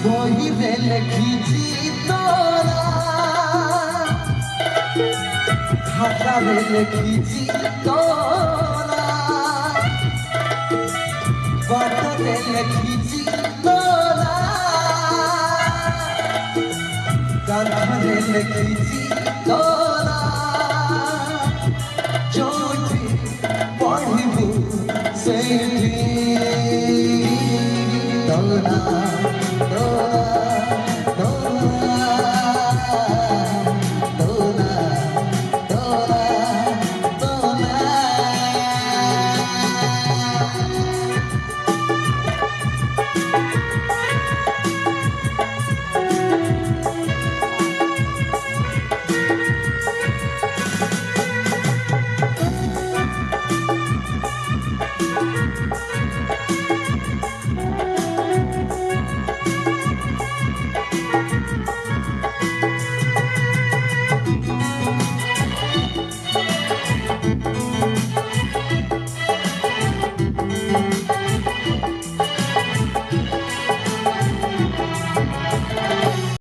বহিরে লিখিছি তোরা খাতারে লিখিছি তোরা বাটরে লিখিছি তোরা কাঁধরে লিখিছি তোরা যোইটি পড়িবু সেইটি তোরা